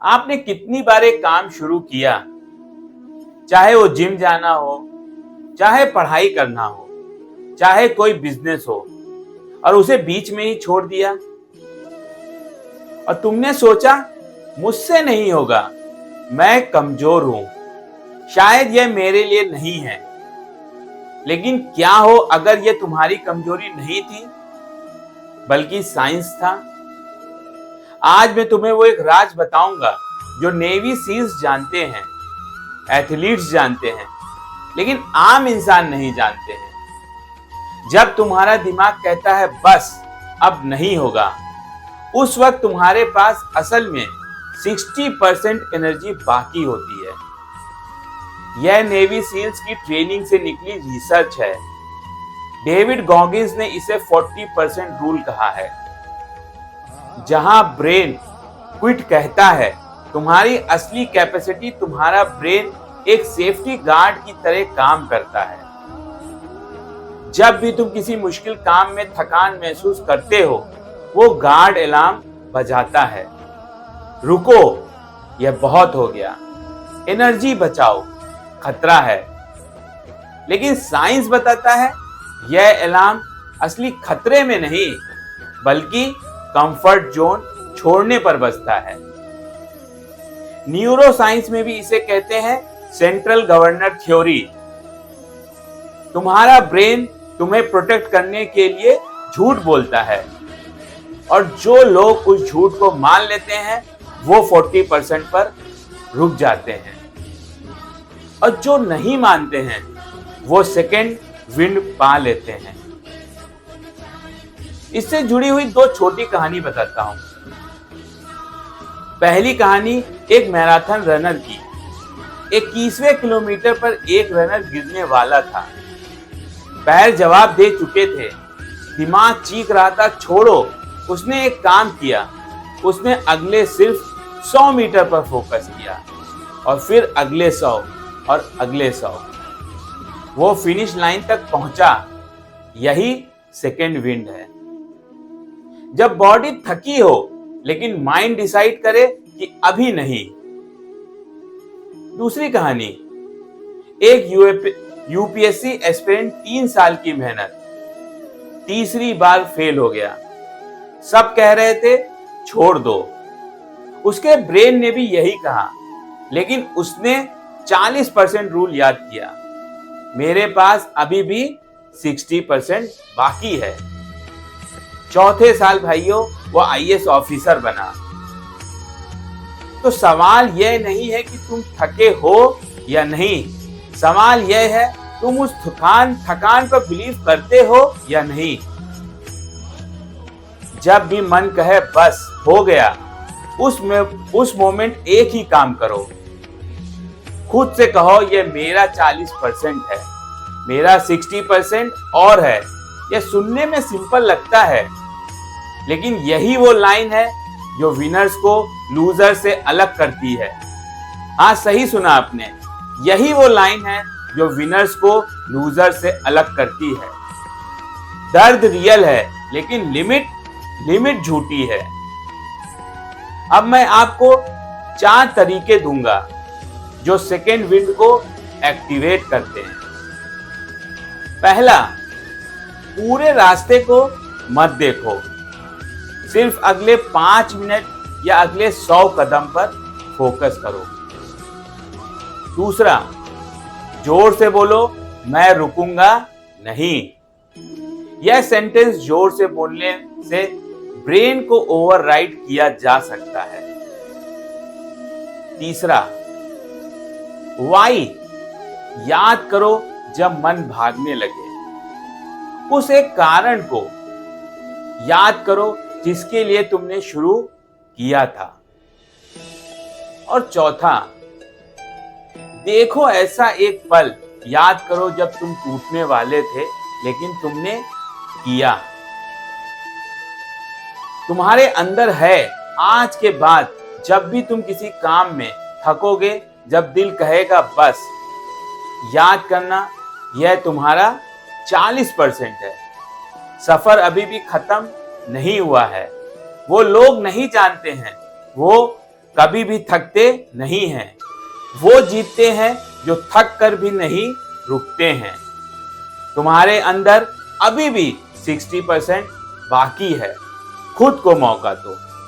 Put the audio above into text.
आपने कितनी बार एक काम शुरू किया, चाहे वो जिम जाना हो, चाहे पढ़ाई करना हो, चाहे कोई बिजनेस हो, और उसे बीच में ही छोड़ दिया। और तुमने सोचा मुझसे नहीं होगा, मैं कमजोर हूं, शायद यह मेरे लिए नहीं है। लेकिन क्या हो अगर यह तुम्हारी कमजोरी नहीं थी, बल्कि साइंस था। आज मैं तुम्हें वो एक राज बताऊंगा जो नेवी सील्स जानते हैं, एथलीट्स जानते हैं, लेकिन आम इंसान नहीं जानते हैं। जब तुम्हारा दिमाग कहता है बस अब नहीं होगा, उस वक्त तुम्हारे पास असल में 60% एनर्जी बाकी होती है। यह नेवी सील्स की ट्रेनिंग से निकली रिसर्च है। डेविड गॉगिंस ने इसे 40% रूल कहा है। जहां ब्रेन क्विट कहता है, तुम्हारी असली कैपेसिटी तुम्हारा ब्रेन एक सेफ्टी गार्ड की तरह काम करता है। जब भी तुम किसी मुश्किल काम में थकान महसूस करते हो, वो गार्ड अलार्म बजाता है, रुको, यह बहुत हो गया, एनर्जी बचाओ, खतरा है। लेकिन साइंस बताता है यह अलार्म असली खतरे में नहीं, बल्कि कंफर्ट जोन छोड़ने पर बजता है। न्यूरो साइंस में भी इसे कहते हैं सेंट्रल गवर्नर थ्योरी। तुम्हारा ब्रेन तुम्हें प्रोटेक्ट करने के लिए झूठ बोलता है, और जो लोग उस झूठ को मान लेते हैं वो 40% पर रुक जाते हैं, और जो नहीं मानते हैं वो सेकेंड विंड पा लेते हैं। इससे जुड़ी हुई दो छोटी कहानी बताता हूं। पहली कहानी एक मैराथन रनर की। 21वें किलोमीटर पर एक रनर गिरने वाला था। पैर जवाब दे चुके थे, दिमाग चीख रहा था छोड़ो। उसने एक काम किया, उसने अगले सिर्फ 100 मीटर पर फोकस किया, और फिर अगले 100 और अगले 100। वो फिनिश लाइन तक पहुंचा। यही सेकेंड विंड है। जब बॉडी थकी हो लेकिन माइंड डिसाइड करे कि अभी नहीं। दूसरी कहानी, एक यूपीएससी एस्पिरेंट 3 साल की मेहनत, तीसरी बार फेल हो गया। सब कह रहे थे छोड़ दो। उसके ब्रेन ने भी यही कहा, लेकिन उसने 40% रूल याद किया। मेरे पास अभी भी 60% बाकी है। चौथे साल भाइयों वो आईएएस ऑफिसर बना। तो सवाल यह नहीं है कि तुम थके हो या नहीं, सवाल यह है तुम उस थकान पर बिलीव करते हो या नहीं। जब भी मन कहे बस हो गया, उस मोमेंट एक ही काम करो। खुद से कहो यह मेरा 40% है, मेरा 60% और है। यह सुनने में सिंपल लगता है, लेकिन यही वो लाइन है जो विनर्स को लूजर से अलग करती है। हाँ, सही सुना आपने, यही वो लाइन है जो विनर्स को लूजर से अलग करती है। दर्द रियल है, लेकिन लिमिट झूठी है। अब मैं आपको 4 तरीके दूंगा जो सेकेंड विंड को एक्टिवेट करते हैं। पहला, पूरे रास्ते को मत देखो, सिर्फ अगले 5 मिनट या अगले 100 कदम पर फोकस करो। दूसरा, जोर से बोलो मैं रुकूंगा नहीं। यह सेंटेंस जोर से बोलने से ब्रेन को ओवरराइड किया जा सकता है। तीसरा, वाई, याद करो जब मन भागने लगे, उस एक कारण को याद करो जिसके लिए तुमने शुरू किया था। और चौथा, देखो ऐसा एक पल याद करो जब तुम टूटने वाले थे लेकिन तुमने किया। तुम्हारे अंदर है, आज के बाद जब भी तुम किसी काम में थकोगे, जब दिल कहेगा बस, याद करना यह तुम्हारा 40% है। सफर अभी भी खत्म नहीं हुआ है। वो लोग नहीं जानते हैं, वो कभी भी थकते नहीं हैं। वो जीतते हैं जो थक कर भी नहीं रुकते हैं। तुम्हारे अंदर अभी भी 60% बाकी है। खुद को मौका दो।